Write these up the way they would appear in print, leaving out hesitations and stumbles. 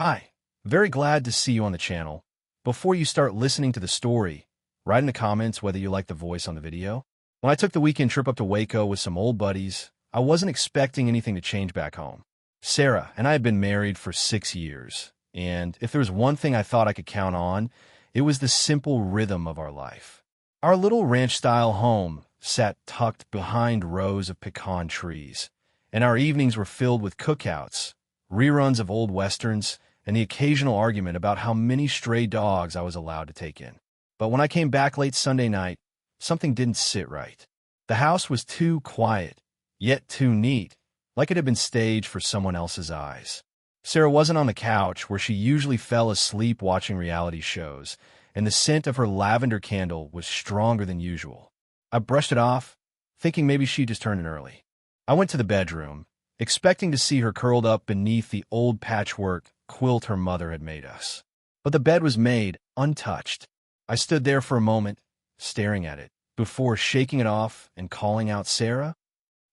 Hi, very glad to see you on the channel. Before you start listening to the story, write in the comments whether you like the voice on the video. When I took the weekend trip up to Waco with some old buddies, I wasn't expecting anything to change back home. Sarah and I had been married for 6 years, and if there was one thing I thought I could count on, it was the simple rhythm of our life. Our little ranch-style home sat tucked behind rows of pecan trees, and our evenings were filled with cookouts, reruns of old westerns, and the occasional argument about how many stray dogs I was allowed to take in. But when I came back late Sunday night, something didn't sit right. The house was too quiet, yet too neat, like it had been staged for someone else's eyes. Sarah wasn't on the couch where she usually fell asleep watching reality shows, and the scent of her lavender candle was stronger than usual. I brushed it off, thinking maybe she just turned in early. I went to the bedroom, expecting to see her curled up beneath the old patchwork quilt her mother had made us. But the bed was made untouched. I stood there for a moment, staring at it, before shaking it off and calling out Sarah.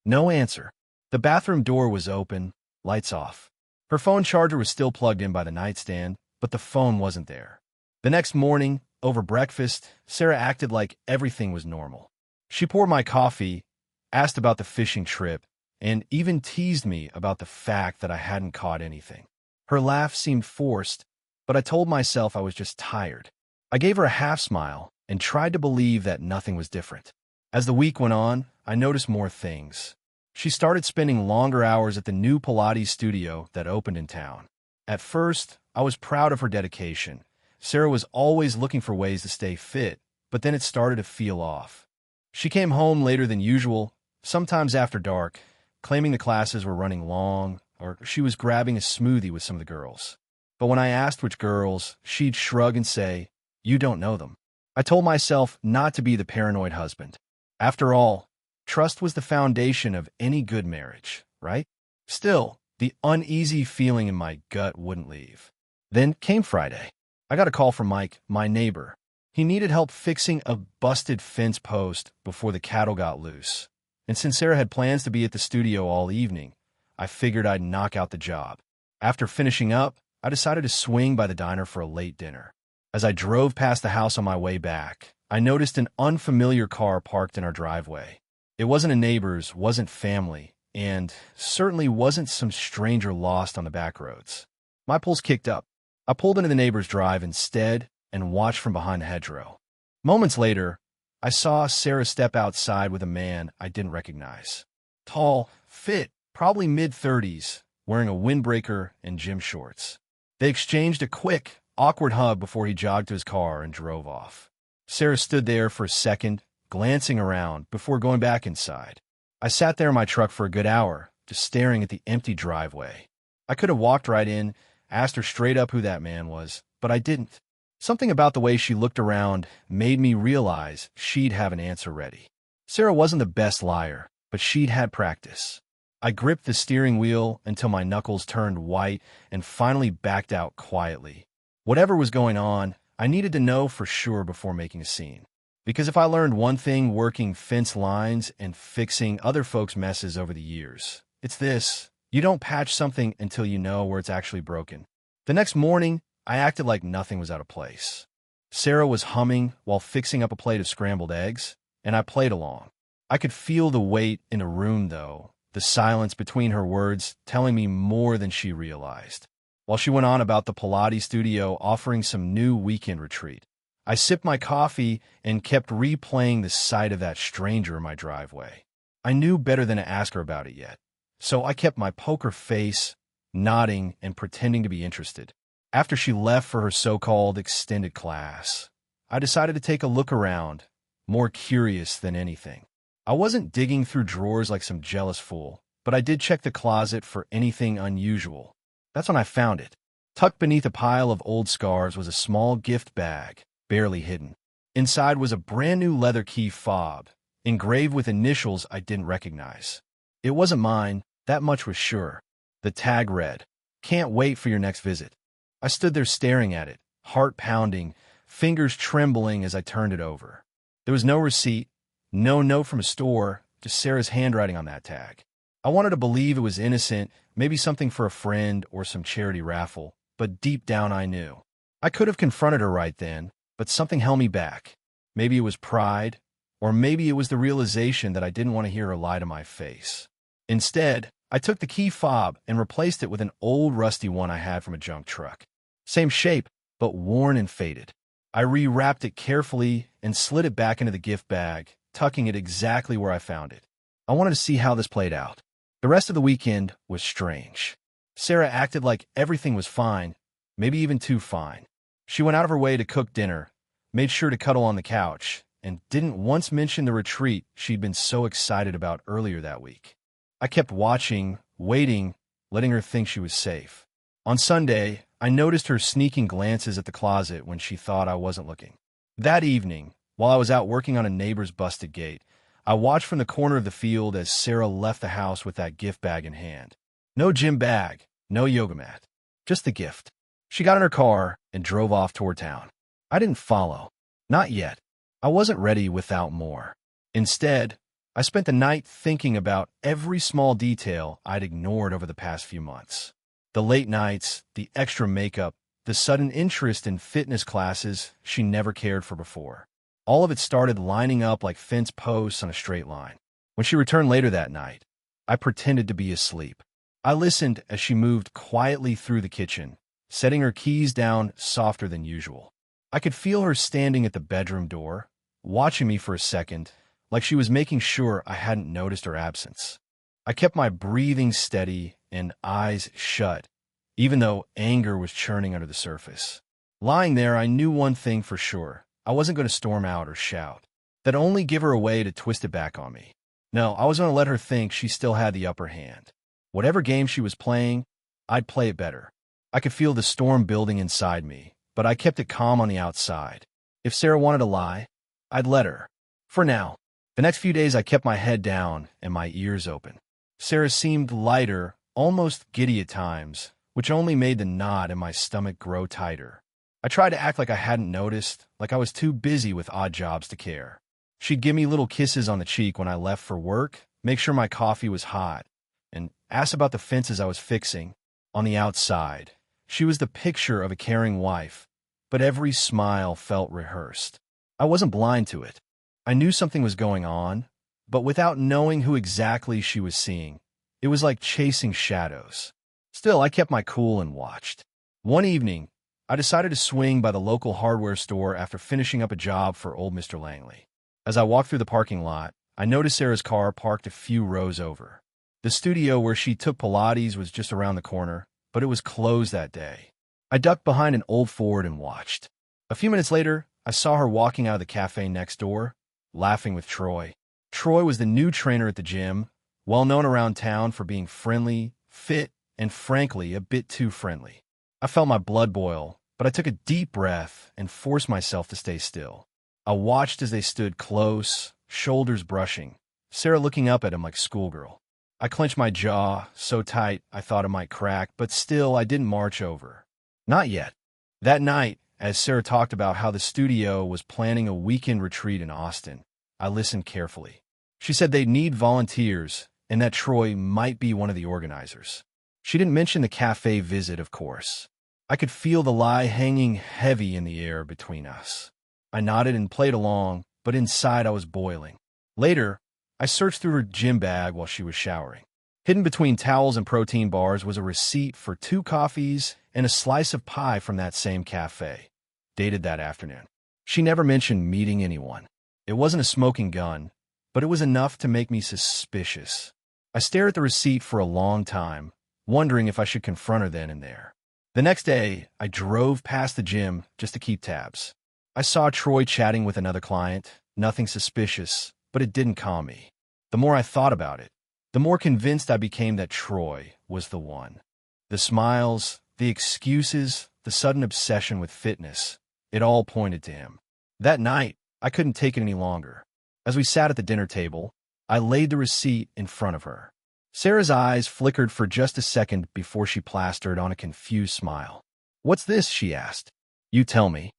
No answer. The bathroom door was open, lights off. Her phone charger was still plugged in by the nightstand, but the phone wasn't there. The next morning, over breakfast, Sarah acted like everything was normal. She poured my coffee, asked about the fishing trip, and even teased me about the fact that I hadn't caught anything. Her laugh seemed forced, but I told myself I was just tired. I gave her a half smile and tried to believe that nothing was different. As the week went on, I noticed more things. She started spending longer hours at the new Pilates studio that opened in town. At first, I was proud of her dedication. Sarah was always looking for ways to stay fit, but then it started to feel off. She came home later than usual, sometimes after dark, claiming the classes were running long, or she was grabbing a smoothie with some of the girls. But when I asked which girls, she'd shrug and say, "You don't know them." I told myself not to be the paranoid husband. After all, trust was the foundation of any good marriage, right? Still, the uneasy feeling in my gut wouldn't leave. Then came Friday. I got a call from Mike, my neighbor. He needed help fixing a busted fence post before the cattle got loose. And since Sarah had plans to be at the studio all evening, I figured I'd knock out the job. After finishing up, I decided to swing by the diner for a late dinner. As I drove past the house on my way back, I noticed an unfamiliar car parked in our driveway. It wasn't a neighbor's, wasn't family, and certainly wasn't some stranger lost on the back roads. My pulse kicked up. I pulled into the neighbor's drive instead and watched from behind the hedgerow. Moments later, I saw Sarah step outside with a man I didn't recognize. Tall, fit, probably mid-30s, wearing a windbreaker and gym shorts. They exchanged a quick, awkward hug before he jogged to his car and drove off. Sarah stood there for a second, glancing around before going back inside. I sat there in my truck for a good hour, just staring at the empty driveway. I could have walked right in, asked her straight up who that man was, but I didn't. Something about the way she looked around made me realize she'd have an answer ready. Sarah wasn't the best liar, but she'd had practice. I gripped the steering wheel until my knuckles turned white and finally backed out quietly. Whatever was going on, I needed to know for sure before making a scene. Because if I learned one thing working fence lines and fixing other folks' messes over the years, it's this: you don't patch something until you know where it's actually broken. The next morning, I acted like nothing was out of place. Sarah was humming while fixing up a plate of scrambled eggs, and I played along. I could feel the weight in the room, though, the silence between her words telling me more than she realized. While she went on about the Pilates studio offering some new weekend retreat, I sipped my coffee and kept replaying the sight of that stranger in my driveway. I knew better than to ask her about it yet, so I kept my poker face, nodding and pretending to be interested. After she left for her so-called extended class, I decided to take a look around, more curious than anything. I wasn't digging through drawers like some jealous fool, but I did check the closet for anything unusual. That's when I found it. Tucked beneath a pile of old scarves was a small gift bag, barely hidden. Inside was a brand new leather key fob, engraved with initials I didn't recognize. It wasn't mine, that much was sure. The tag read, "Can't wait for your next visit." I stood there staring at it, heart pounding, fingers trembling as I turned it over. There was no receipt, no note from a store, just Sarah's handwriting on that tag. I wanted to believe it was innocent, maybe something for a friend or some charity raffle, but deep down I knew. I could have confronted her right then, but something held me back. Maybe it was pride, or maybe it was the realization that I didn't want to hear her lie to my face. Instead, I took the key fob and replaced it with an old rusty one I had from a junk truck. Same shape, but worn and faded. I rewrapped it carefully and slid it back into the gift bag, tucking it exactly where I found it. I wanted to see how this played out. The rest of the weekend was strange. Sarah acted like everything was fine, maybe even too fine. She went out of her way to cook dinner, made sure to cuddle on the couch, and didn't once mention the retreat she'd been so excited about earlier that week. I kept watching, waiting, letting her think she was safe. On Sunday, I noticed her sneaking glances at the closet when she thought I wasn't looking. That evening, while I was out working on a neighbor's busted gate, I watched from the corner of the field as Sarah left the house with that gift bag in hand. No gym bag, no yoga mat, just the gift. She got in her car and drove off toward town. I didn't follow. Not yet. I wasn't ready without more. Instead, I spent the night thinking about every small detail I'd ignored over the past few months. The late nights, the extra makeup, the sudden interest in fitness classes she never cared for before. All of it started lining up like fence posts on a straight line. When she returned later that night, I pretended to be asleep. I listened as she moved quietly through the kitchen, setting her keys down softer than usual. I could feel her standing at the bedroom door, watching me for a second, like she was making sure I hadn't noticed her absence. I kept my breathing steady and eyes shut, even though anger was churning under the surface. Lying there, I knew one thing for sure. I wasn't going to storm out or shout. That'd only give her a way to twist it back on me. No, I was going to let her think she still had the upper hand. Whatever game she was playing, I'd play it better. I could feel the storm building inside me, but I kept it calm on the outside. If Sarah wanted to lie, I'd let her. For now. The next few days I kept my head down and my ears open. Sarah seemed lighter, almost giddy at times, which only made the knot in my stomach grow tighter. I tried to act like I hadn't noticed, like I was too busy with odd jobs to care. She'd give me little kisses on the cheek when I left for work, make sure my coffee was hot, and ask about the fences I was fixing. On the outside, she was the picture of a caring wife, but every smile felt rehearsed. I wasn't blind to it. I knew something was going on, but without knowing who exactly she was seeing, it was like chasing shadows. Still, I kept my cool and watched. One evening, I decided to swing by the local hardware store after finishing up a job for old Mr. Langley. As I walked through the parking lot, I noticed Sarah's car parked a few rows over. The studio where she took Pilates was just around the corner, but it was closed that day. I ducked behind an old Ford and watched. A few minutes later, I saw her walking out of the cafe next door, laughing with Troy. Troy was the new trainer at the gym, well known around town for being friendly, fit, and frankly, a bit too friendly. I felt my blood boil, but I took a deep breath and forced myself to stay still. I watched as they stood close, shoulders brushing, Sarah looking up at him like schoolgirl. I clenched my jaw so tight I thought it might crack, but still I didn't march over. Not yet. That night, as Sarah talked about how the studio was planning a weekend retreat in Austin, I listened carefully. She said they'd need volunteers and that Troy might be one of the organizers. She didn't mention the cafe visit, of course. I could feel the lie hanging heavy in the air between us. I nodded and played along, but inside I was boiling. Later, I searched through her gym bag while she was showering. Hidden between towels and protein bars was a receipt for 2 coffees and a slice of pie from that same cafe, dated that afternoon. She never mentioned meeting anyone. It wasn't a smoking gun, but it was enough to make me suspicious. I stared at the receipt for a long time, wondering if I should confront her then and there. The next day, I drove past the gym just to keep tabs. I saw Troy chatting with another client, nothing suspicious, but it didn't calm me. The more I thought about it, the more convinced I became that Troy was the one. The smiles, the excuses, the sudden obsession with fitness, it all pointed to him. That night, I couldn't take it any longer. As we sat at the dinner table, I laid the receipt in front of her. Sarah's eyes flickered for just a second before she plastered on a confused smile. "What's this?" she asked. "You tell me,"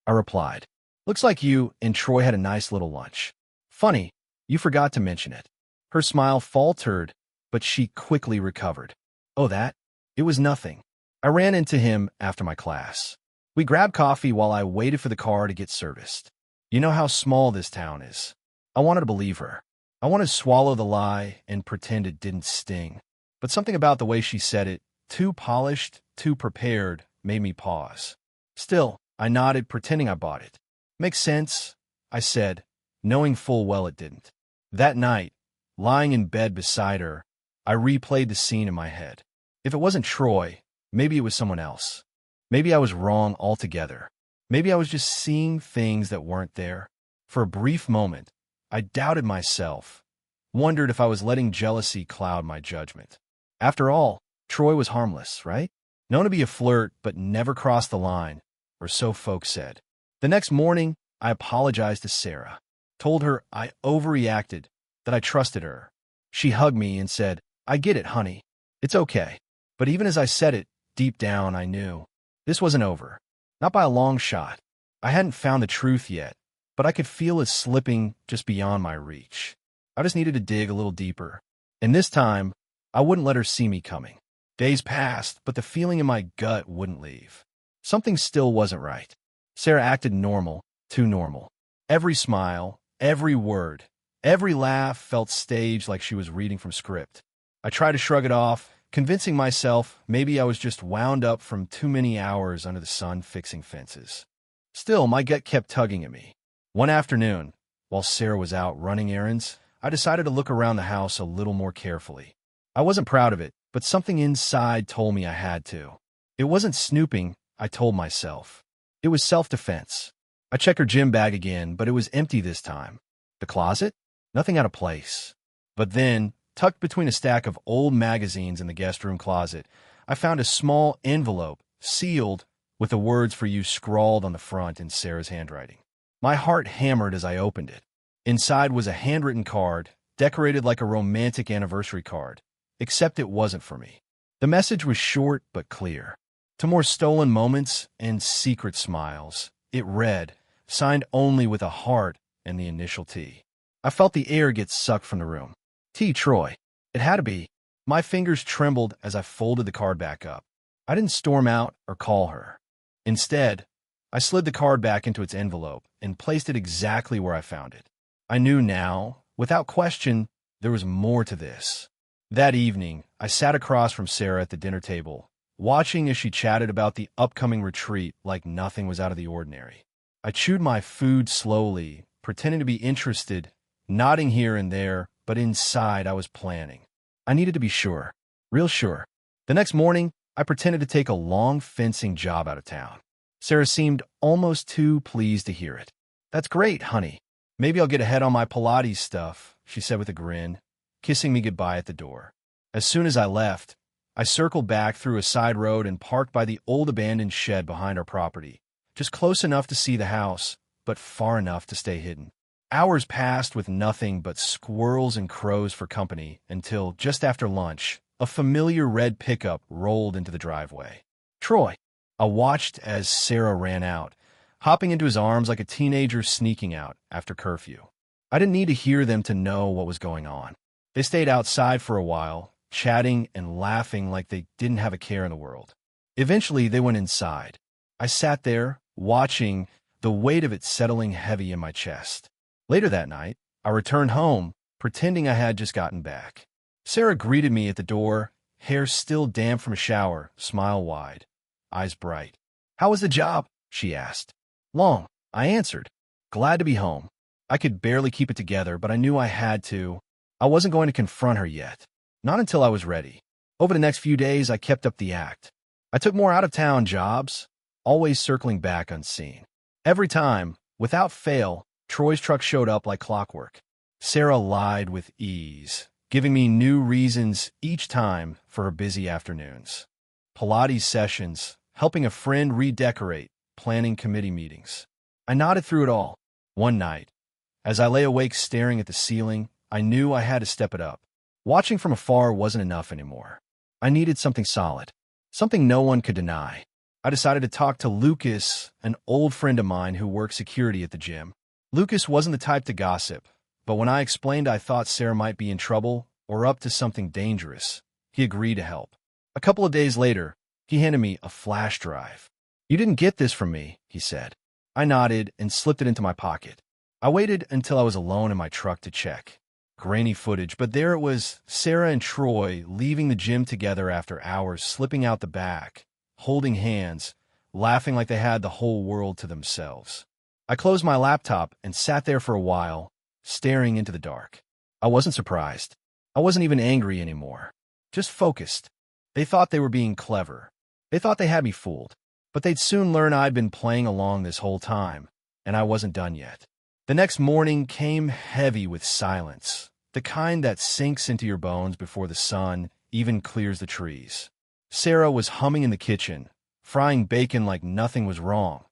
I replied. "Looks like you and Troy had a nice little lunch. Funny, you forgot to mention it." Her smile faltered, but she quickly recovered. "Oh, that? It was nothing. I ran into him after my class. We grabbed coffee while I waited for the car to get serviced. You know how small this town is. I wanted to believe her. I wanted to swallow the lie and pretend it didn't sting. But something about the way she said it, too polished, too prepared, made me pause. Still, I nodded, pretending I bought it. Makes sense, I said, knowing full well it didn't. That night, lying in bed beside her, I replayed the scene in my head. If it wasn't Troy, maybe it was someone else. Maybe I was wrong altogether. Maybe I was just seeing things that weren't there. For a brief moment, I doubted myself, wondered if I was letting jealousy cloud my judgment. After all, Troy was harmless, right? Known to be a flirt, but never crossed the line, or so folks said. The next morning, I apologized to Sarah, told her I overreacted, that I trusted her. She hugged me and said, "I get it, honey. It's okay." But even as I said it, deep down I knew this wasn't over. Not by a long shot. I hadn't found the truth yet, but I could feel it slipping just beyond my reach. I just needed to dig a little deeper. And this time, I wouldn't let her see me coming. Days passed, but the feeling in my gut wouldn't leave. Something still wasn't right. Sarah acted normal, too normal. Every smile, every word, every laugh felt staged, like she was reading from script. I tried to shrug it off, convincing myself maybe I was just wound up from too many hours under the sun fixing fences. Still, my gut kept tugging at me. One afternoon, while Sarah was out running errands, I decided to look around the house a little more carefully. I wasn't proud of it, but something inside told me I had to. It wasn't snooping, I told myself. It was self-defense. I checked her gym bag again, but it was empty this time. The closet? Nothing out of place. But then, tucked between a stack of old magazines in the guest room closet, I found a small envelope, sealed, with the words "for you" scrawled on the front in Sarah's handwriting. My heart hammered as I opened it. Inside was a handwritten card, decorated like a romantic anniversary card, except it wasn't for me. The message was short but clear. To more stolen moments and secret smiles, it read, signed only with a heart and the initial T. I felt the air get sucked from the room. T. Troy. It had to be. My fingers trembled as I folded the card back up. I didn't storm out or call her. Instead, I slid the card back into its envelope and placed it exactly where I found it. I knew now, without question, there was more to this. That evening, I sat across from Sarah at the dinner table, watching as she chatted about the upcoming retreat like nothing was out of the ordinary. I chewed my food slowly, pretending to be interested, nodding here and there, but inside I was planning. I needed to be sure, real sure. The next morning, I pretended to take a long fencing job out of town. Sarah seemed almost too pleased to hear it. "That's great, honey. Maybe I'll get ahead on my Pilates stuff," she said with a grin, kissing me goodbye at the door. As soon as I left, I circled back through a side road and parked by the old abandoned shed behind our property, just close enough to see the house, but far enough to stay hidden. Hours passed with nothing but squirrels and crows for company until, just after lunch, a familiar red pickup rolled into the driveway. "Troy." I watched as Sarah ran out, hopping into his arms like a teenager sneaking out after curfew. I didn't need to hear them to know what was going on. They stayed outside for a while, chatting and laughing like they didn't have a care in the world. Eventually, they went inside. I sat there, watching, the weight of it settling heavy in my chest. Later that night, I returned home, pretending I had just gotten back. Sarah greeted me at the door, hair still damp from a shower, smile wide, eyes bright. "How was the job?" she asked. "Long," I answered. Glad to be home. I could barely keep it together, but I knew I had to. I wasn't going to confront her yet. Not until I was ready. Over the next few days, I kept up the act. I took more out-of-town jobs, always circling back unseen. Every time, without fail, Troy's truck showed up like clockwork. Sarah lied with ease, giving me new reasons each time for her busy afternoons. Pilates sessions, helping a friend redecorate, planning committee meetings. I nodded through it all. One night, as I lay awake staring at the ceiling, I knew I had to step it up. Watching from afar wasn't enough anymore. I needed something solid, something no one could deny. I decided to talk to Lucas, an old friend of mine who worked security at the gym. Lucas wasn't the type to gossip, but when I explained I thought Sarah might be in trouble or up to something dangerous, he agreed to help. A couple of days later, He handed me a flash drive. "You didn't get this from me," he said. I nodded and slipped it into my pocket. I waited until I was alone in my truck to check. Grainy footage, but there it was, Sarah and Troy leaving the gym together after hours, slipping out the back, holding hands, laughing like they had the whole world to themselves. I closed my laptop and sat there for a while, staring into the dark. I wasn't surprised. I wasn't even angry anymore. Just focused. They thought they were being clever. They thought they had me fooled. But they'd soon learn I'd been playing along this whole time, and I wasn't done yet. The next morning came heavy with silence, the kind that sinks into your bones before the sun even clears the trees. Sarah was humming in the kitchen, frying bacon like nothing was wrong,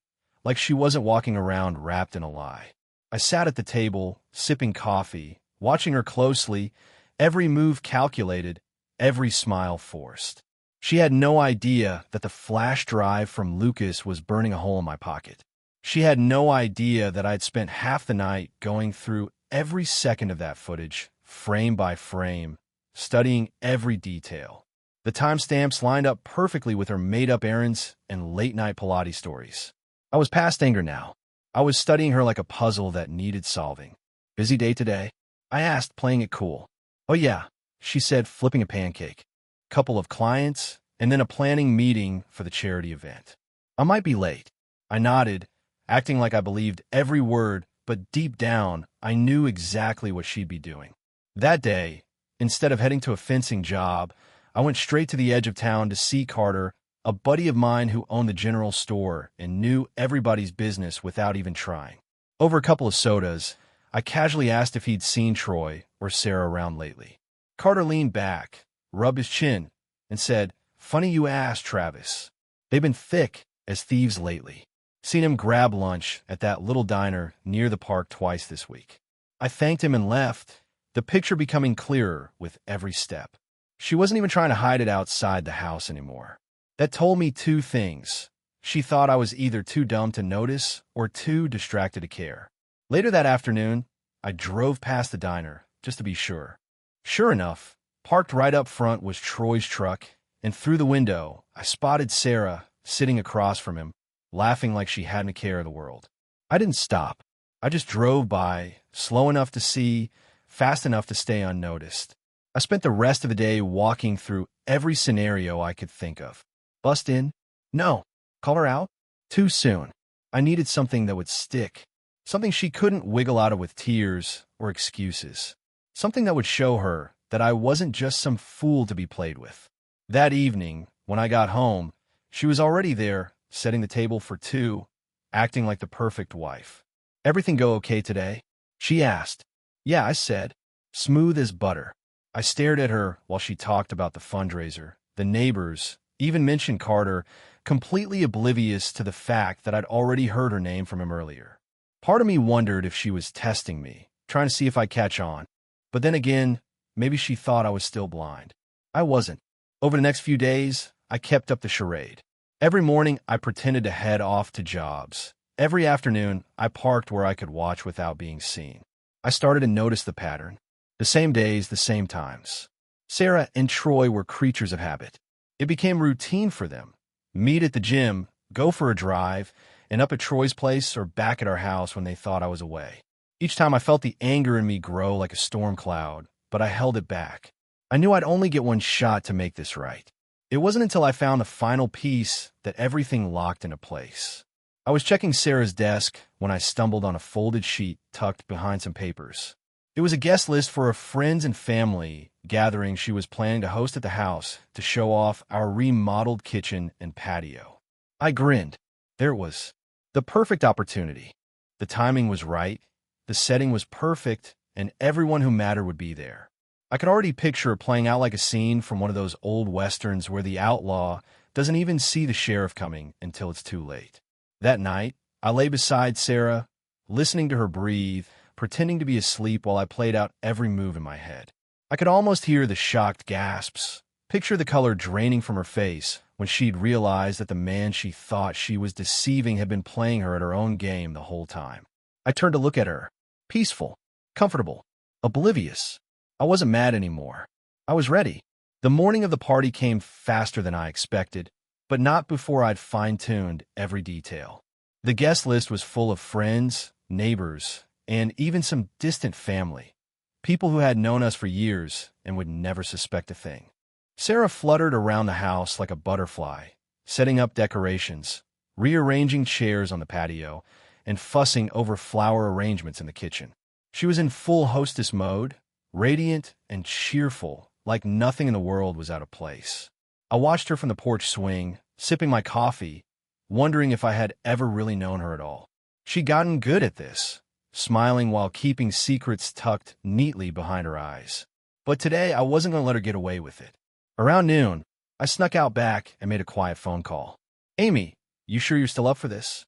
like she wasn't walking around wrapped in a lie. I sat at the table, sipping coffee, watching her closely, every move calculated, every smile forced. She had no idea that the flash drive from Lucas was burning a hole in my pocket. She had no idea that I'd spent half the night going through every second of that footage, frame by frame, studying every detail. The timestamps lined up perfectly with her made-up errands and late-night Pilates stories. I was past anger now. I was studying her like a puzzle that needed solving. "Busy day today?" I asked, playing it cool. "Oh yeah," she said, flipping a pancake. "Couple of clients, and then a planning meeting for the charity event. I might be late." I nodded, acting like I believed every word, but deep down, I knew exactly what she'd be doing. That day, instead of heading to a fencing job, I went straight to the edge of town to see Carter, a buddy of mine who owned the general store and knew everybody's business without even trying. Over a couple of sodas, I casually asked if he'd seen Troy or Sarah around lately. Carter leaned back, rubbed his chin, and said, "Funny you asked, Travis. They've been thick as thieves lately. Seen him grab lunch at that little diner near the park twice this week." I thanked him and left, the picture becoming clearer with every step. She wasn't even trying to hide it outside the house anymore. That told me two things. She thought I was either too dumb to notice or too distracted to care. Later that afternoon, I drove past the diner, just to be sure. Sure enough, parked right up front was Troy's truck, and through the window, I spotted Sarah sitting across from him, laughing like she hadn't a care of the world. I didn't stop. I just drove by, slow enough to see, fast enough to stay unnoticed. I spent the rest of the day walking through every scenario I could think of. Bust in? No. Call her out? Too soon. I needed something that would stick. Something she couldn't wiggle out of with tears or excuses. Something that would show her that I wasn't just some fool to be played with. That evening, when I got home, she was already there, setting the table for two, acting like the perfect wife. "Everything go okay today?" she asked. "Yeah," I said. Smooth as butter. I stared at her while she talked about the fundraiser, the neighbors, even mentioned Carter, completely oblivious to the fact that I'd already heard her name from him earlier. Part of me wondered if she was testing me, trying to see if I'd catch on. But then again, maybe she thought I was still blind. I wasn't. Over the next few days, I kept up the charade. Every morning, I pretended to head off to jobs. Every afternoon, I parked where I could watch without being seen. I started to notice the pattern. The same days, the same times. Sarah and Troy were creatures of habit. It became routine for them. Meet at the gym, go for a drive, and up at Troy's place or back at our house when they thought I was away. Each time I felt the anger in me grow like a storm cloud, but I held it back. I knew I'd only get one shot to make this right. It wasn't until I found the final piece that everything locked into place. I was checking Sarah's desk when I stumbled on a folded sheet tucked behind some papers. It was a guest list for a friends and family gathering she was planning to host at the house to show off our remodeled kitchen and patio. I grinned. There it was. The perfect opportunity. The timing was right, the setting was perfect, and everyone who mattered would be there. I could already picture it playing out like a scene from one of those old westerns where the outlaw doesn't even see the sheriff coming until it's too late. That night, I lay beside Sarah, listening to her breathe, pretending to be asleep while I played out every move in my head. I could almost hear the shocked gasps, picture the color draining from her face when she'd realized that the man she thought she was deceiving had been playing her at her own game the whole time. I turned to look at her, peaceful, comfortable, oblivious. I wasn't mad anymore. I was ready. The morning of the party came faster than I expected. but not before I'd fine-tuned every detail. The guest list was full of friends, neighbors, and even some distant family, people who had known us for years and would never suspect a thing. Sarah fluttered around the house like a butterfly, setting up decorations, rearranging chairs on the patio, and fussing over flower arrangements in the kitchen. She was in full hostess mode, radiant and cheerful, like nothing in the world was out of place. I watched her from the porch swing, sipping my coffee, wondering if I had ever really known her at all. She'd gotten good at this, smiling while keeping secrets tucked neatly behind her eyes. But today, I wasn't going to let her get away with it. Around noon, I snuck out back and made a quiet phone call. "Amy, you sure you're still up for this?"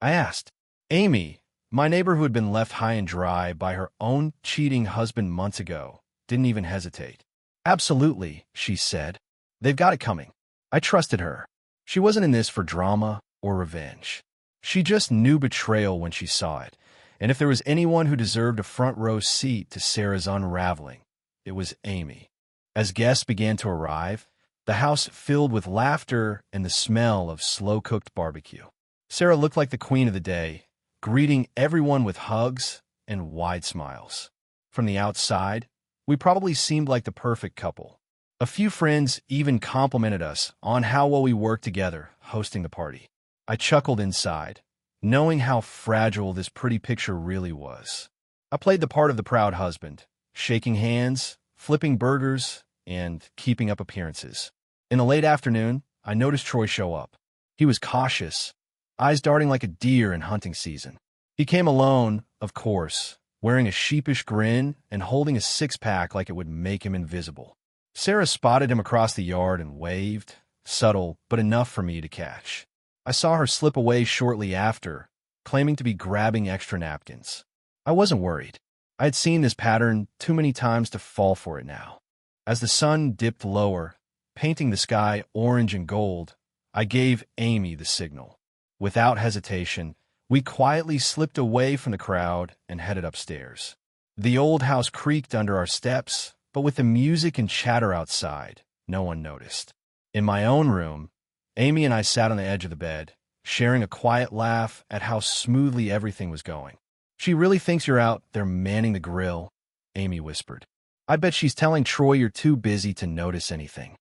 I asked. Amy, my neighbor who had been left high and dry by her own cheating husband months ago, didn't even hesitate. "Absolutely," she said. "They've got it coming." I trusted her. She wasn't in this for drama or revenge. She just knew betrayal when she saw it, and if there was anyone who deserved a front-row seat to Sarah's unraveling, it was Amy. As guests began to arrive, the house filled with laughter and the smell of slow-cooked barbecue. Sarah looked like the queen of the day, greeting everyone with hugs and wide smiles. From the outside, we probably seemed like the perfect couple. A few friends even complimented us on how well we worked together hosting the party. I chuckled inside, knowing how fragile this pretty picture really was. I played the part of the proud husband, shaking hands, flipping burgers, and keeping up appearances. In the late afternoon, I noticed Troy show up. He was cautious, eyes darting like a deer in hunting season. He came alone, of course, wearing a sheepish grin and holding a six-pack like it would make him invisible. Sarah spotted him across the yard and waved, subtle but enough for me to catch. I saw her slip away shortly after, claiming to be grabbing extra napkins. I wasn't worried. I had seen this pattern too many times to fall for it now. As the sun dipped lower, painting the sky orange and gold, I gave Amy the signal. Without hesitation, we quietly slipped away from the crowd and headed upstairs. The old house creaked under our steps, but with the music and chatter outside, no one noticed. In my own room, Amy and I sat on the edge of the bed, sharing a quiet laugh at how smoothly everything was going. "She really thinks you're out there manning the grill," Amy whispered. "I bet she's telling Troy you're too busy to notice anything."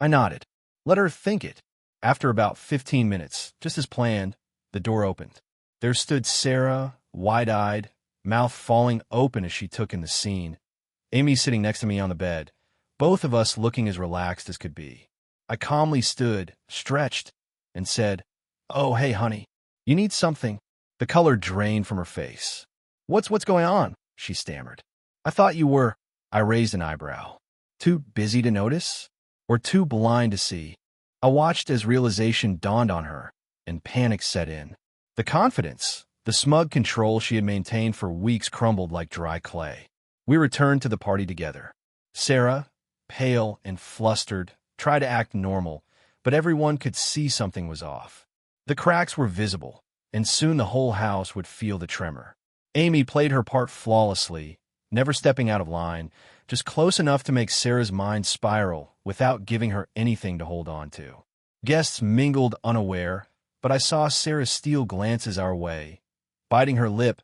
I nodded. Let her think it. After about 15 minutes, just as planned, the door opened. There stood Sarah, wide-eyed, mouth falling open as she took in the scene. Amy sitting next to me on the bed, both of us looking as relaxed as could be. I calmly stood, stretched, and said, "Oh, hey, honey, you need something?" The color drained from her face. What's going on?" she stammered. "I thought you were—" I raised an eyebrow. "Too busy to notice? Or too blind to see?" I watched as realization dawned on her, and panic set in. The confidence, the smug control she had maintained for weeks crumbled like dry clay. We returned to the party together. Sarah, pale and flustered, tried to act normal, but everyone could see something was off. The cracks were visible, and soon the whole house would feel the tremor. Amy played her part flawlessly, never stepping out of line, just close enough to make Sarah's mind spiral without giving her anything to hold on to. Guests mingled unaware, but I saw Sarah steal glances our way, biting her lip,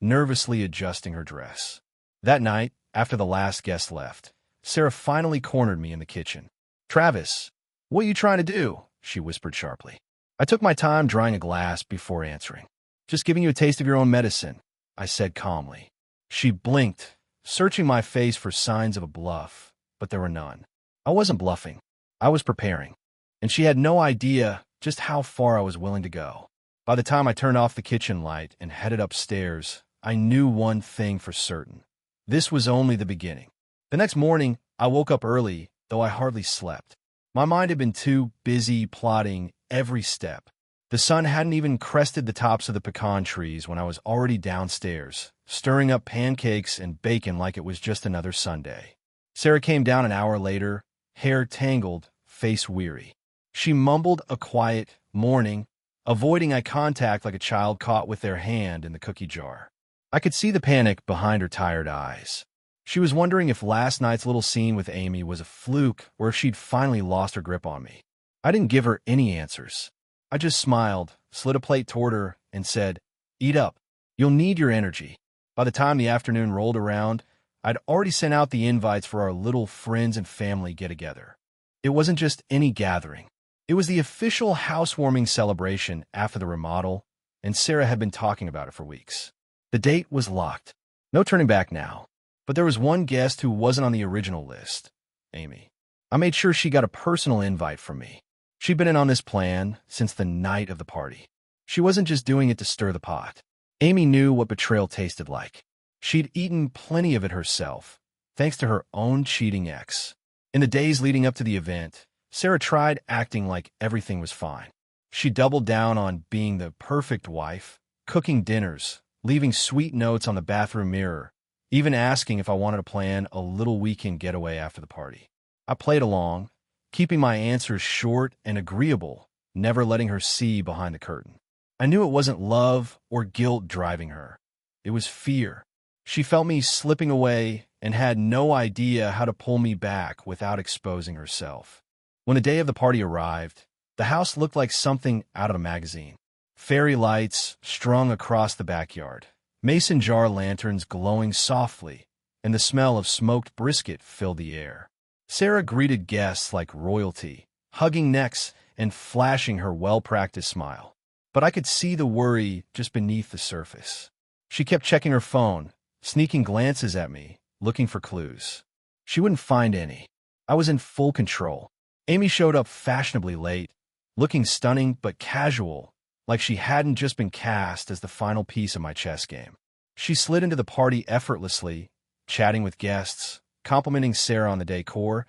nervously adjusting her dress. That night, after the last guest left, Sarah finally cornered me in the kitchen. "Travis, what are you trying to do?" she whispered sharply. I took my time drying a glass before answering. "Just giving you a taste of your own medicine," I said calmly. She blinked, searching my face for signs of a bluff, but there were none. I wasn't bluffing. I was preparing. And she had no idea just how far I was willing to go. By the time I turned off the kitchen light and headed upstairs, I knew one thing for certain. This was only the beginning. The next morning, I woke up early, though I hardly slept. My mind had been too busy plotting every step. The sun hadn't even crested the tops of the pecan trees when I was already downstairs, stirring up pancakes and bacon like it was just another Sunday. Sarah came down an hour later, hair tangled, face weary. She mumbled a quiet morning, avoiding eye contact like a child caught with their hand in the cookie jar. I could see the panic behind her tired eyes. She was wondering if last night's little scene with Amy was a fluke or if she'd finally lost her grip on me. I didn't give her any answers. I just smiled, slid a plate toward her, and said, "Eat up. You'll need your energy." By the time the afternoon rolled around, I'd already sent out the invites for our little friends and family get-together. It wasn't just any gathering. It was the official housewarming celebration after the remodel, and Sarah had been talking about it for weeks. The date was locked. No turning back now. But there was one guest who wasn't on the original list, Amy. I made sure she got a personal invite from me. She'd been in on this plan since the night of the party. She wasn't just doing it to stir the pot. Amy knew what betrayal tasted like. She'd eaten plenty of it herself, thanks to her own cheating ex. In the days leading up to the event, Sarah tried acting like everything was fine. She doubled down on being the perfect wife, cooking dinners, leaving sweet notes on the bathroom mirror, even asking if I wanted to plan a little weekend getaway after the party. I played along, keeping my answers short and agreeable, never letting her see behind the curtain. I knew it wasn't love or guilt driving her. It was fear. She felt me slipping away and had no idea how to pull me back without exposing herself. When the day of the party arrived, the house looked like something out of a magazine. Fairy lights strung across the backyard, mason jar lanterns glowing softly, and the smell of smoked brisket filled the air. Sarah greeted guests like royalty, hugging necks and flashing her well-practiced smile. But I could see the worry just beneath the surface. She kept checking her phone, sneaking glances at me, looking for clues. She wouldn't find any. I was in full control. Amy showed up fashionably late, looking stunning but casual, like she hadn't just been cast as the final piece of my chess game. She slid into the party effortlessly, chatting with guests, complimenting Sarah on the decor,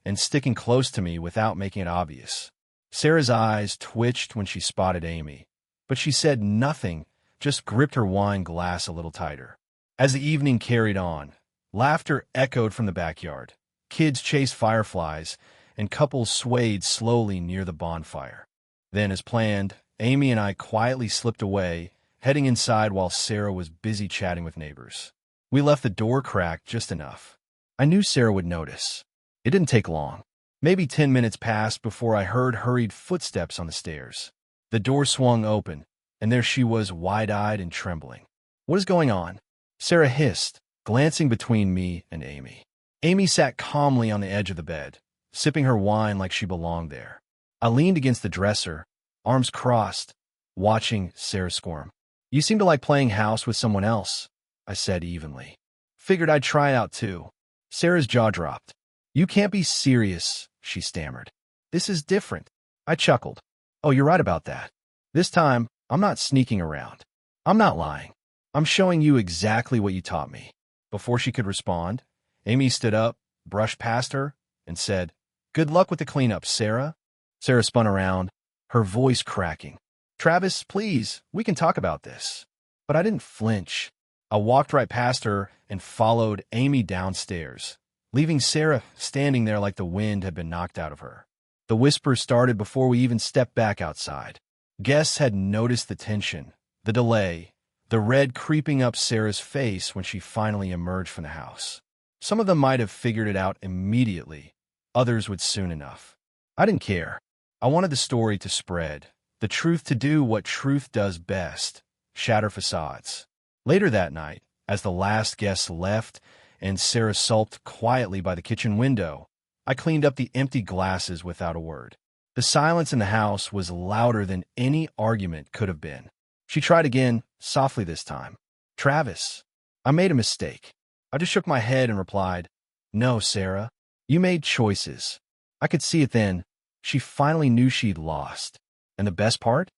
and sticking close to me without making it obvious. Sarah's eyes twitched when she spotted Amy, but she said nothing, just gripped her wine glass a little tighter. As the evening carried on, laughter echoed from the backyard. Kids chased fireflies, and couples swayed slowly near the bonfire. Then, as planned, Amy and I quietly slipped away, heading inside while Sarah was busy chatting with neighbors. We left the door cracked just enough. I knew Sarah would notice. It didn't take long. Maybe 10 minutes passed before I heard hurried footsteps on the stairs. The door swung open, and there she was, wide-eyed and trembling. "What is going on?" Sarah hissed, glancing between me and Amy. Amy sat calmly on the edge of the bed, sipping her wine like she belonged there. I leaned against the dresser, arms crossed, watching Sarah squirm. "You seem to like playing house with someone else," I said evenly. "Figured I'd try it out too." Sarah's jaw dropped. "You can't be serious," she stammered. "This is different." I chuckled. "Oh, you're right about that. This time, I'm not sneaking around. I'm not lying. I'm showing you exactly what you taught me." Before she could respond, Amy stood up, brushed past her, and said, "Good luck with the cleanup, Sarah." Sarah spun around, her voice cracking. "Travis, please, we can talk about this." But I didn't flinch. I walked right past her and followed Amy downstairs, leaving Sarah standing there like the wind had been knocked out of her. The whispers started before we even stepped back outside. Guests had noticed the tension, the delay, the red creeping up Sarah's face when she finally emerged from the house. Some of them might have figured it out immediately. Others would soon enough. I didn't care. I wanted the story to spread, the truth to do what truth does best, shatter facades. Later that night, as the last guest left and Sarah sulked quietly by the kitchen window, I cleaned up the empty glasses without a word. The silence in the house was louder than any argument could have been. She tried again, softly this time. "Travis, I made a mistake." I just shook my head and replied, "No, Sarah, you made choices." I could see it then. She finally knew she'd lost. And the best part?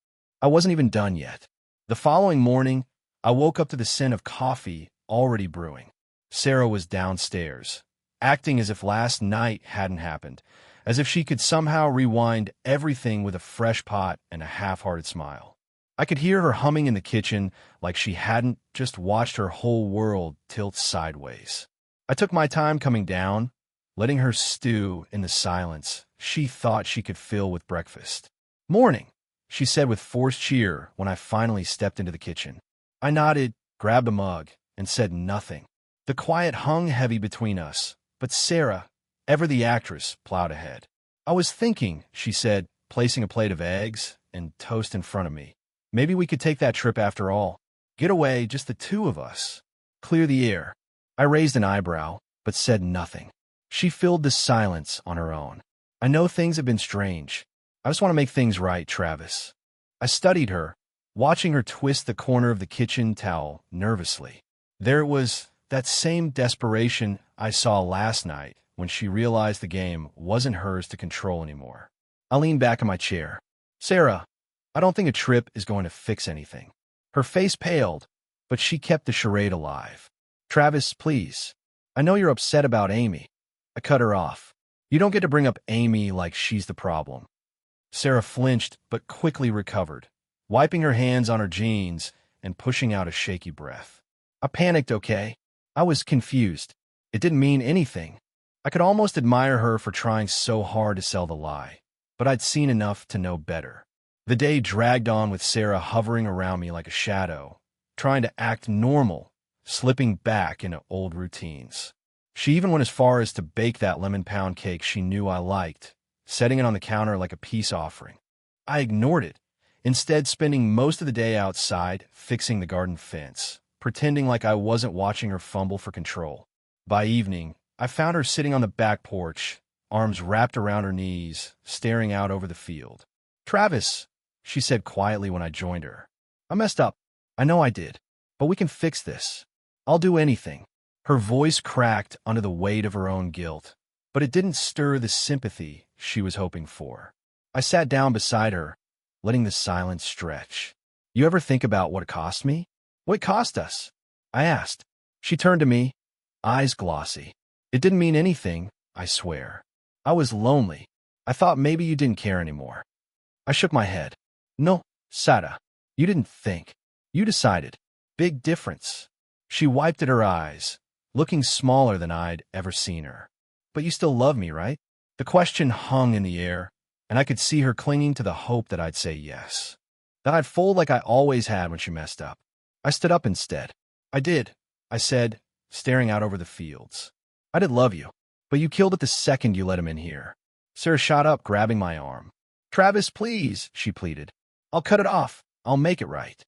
I wasn't even done yet. The following morning, I woke up to the scent of coffee already brewing. Sarah was downstairs, acting as if last night hadn't happened, as if she could somehow rewind everything with a fresh pot and a half-hearted smile. I could hear her humming in the kitchen like she hadn't just watched her whole world tilt sideways. I took my time coming down, letting her stew in the silence she thought she could fill with breakfast. "Morning," she said with forced cheer when I finally stepped into the kitchen. I nodded, grabbed a mug, and said nothing. The quiet hung heavy between us, but Sarah, ever the actress, plowed ahead. "I was thinking," she said, placing a plate of eggs and toast in front of me. Maybe we could take that trip after all. Get away, just the two of us. Clear the air. I raised an eyebrow, but said nothing. She filled the silence on her own. I know things have been strange. I just want to make things right, Travis. I studied her, watching her twist the corner of the kitchen towel nervously. There it was, that same desperation I saw last night when she realized the game wasn't hers to control anymore. I leaned back in my chair. Sarah, I don't think a trip is going to fix anything. Her face paled, but she kept the charade alive. Travis, please. I know you're upset about Amy. I cut her off. You don't get to bring up Amy like she's the problem. Sarah flinched, but quickly recovered, wiping her hands on her jeans and pushing out a shaky breath. I panicked, okay? I was confused. It didn't mean anything. I could almost admire her for trying so hard to sell the lie, but I'd seen enough to know better. The day dragged on with Sarah hovering around me like a shadow, trying to act normal, slipping back into old routines. She even went as far as to bake that lemon pound cake she knew I liked, setting it on the counter like a peace offering. I ignored it, instead spending most of the day outside fixing the garden fence, pretending like I wasn't watching her fumble for control. By evening, I found her sitting on the back porch, arms wrapped around her knees, staring out over the field. Travis, she said quietly when I joined her. I messed up. I know I did. But we can fix this. I'll do anything. Her voice cracked under the weight of her own guilt, but it didn't stir the sympathy she was hoping for. I sat down beside her, letting the silence stretch. You ever think about what it cost me? What it cost us? I asked. She turned to me, eyes glossy. It didn't mean anything, I swear. I was lonely. I thought maybe you didn't care anymore. I shook my head. No, Sarah, you didn't think. You decided. Big difference. She wiped at her eyes, looking smaller than I'd ever seen her. But you still love me, right? The question hung in the air, and I could see her clinging to the hope that I'd say yes. That I'd fold like I always had when she messed up. I stood up instead. I did, I said, staring out over the fields. I did love you, but you killed it the second you let him in here. Sarah shot up, grabbing my arm. Travis, please, she pleaded. I'll cut it off. I'll make it right.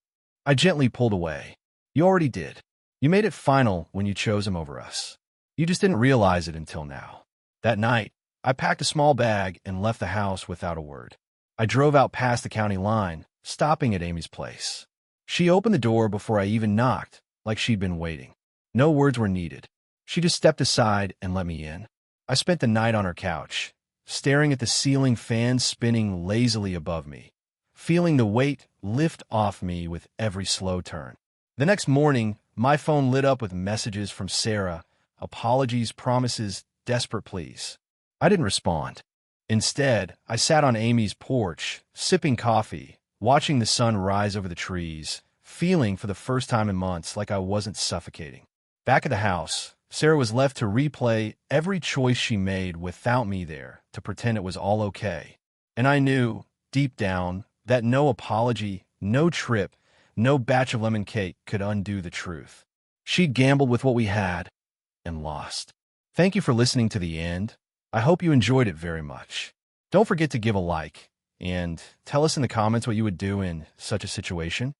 I gently pulled away. You already did. You made it final when you chose him over us. You just didn't realize it until now. That night, I packed a small bag and left the house without a word. I drove out past the county line, stopping at Amy's place. She opened the door before I even knocked, like she'd been waiting. No words were needed. She just stepped aside and let me in. I spent the night on her couch, staring at the ceiling fan spinning lazily above me, feeling the weight lift off me with every slow turn. The next morning, my phone lit up with messages from Sarah, apologies, promises, desperate pleas. I didn't respond. Instead, I sat on Amy's porch, sipping coffee, watching the sun rise over the trees, feeling for the first time in months like I wasn't suffocating. Back at the house, Sarah was left to replay every choice she made without me there to pretend it was all okay. And I knew, deep down, that no apology, no trip, no batch of lemon cake could undo the truth. She'd gambled with what we had and lost. Thank you for listening to the end. I hope you enjoyed it very much. Don't forget to give a like and tell us in the comments what you would do in such a situation.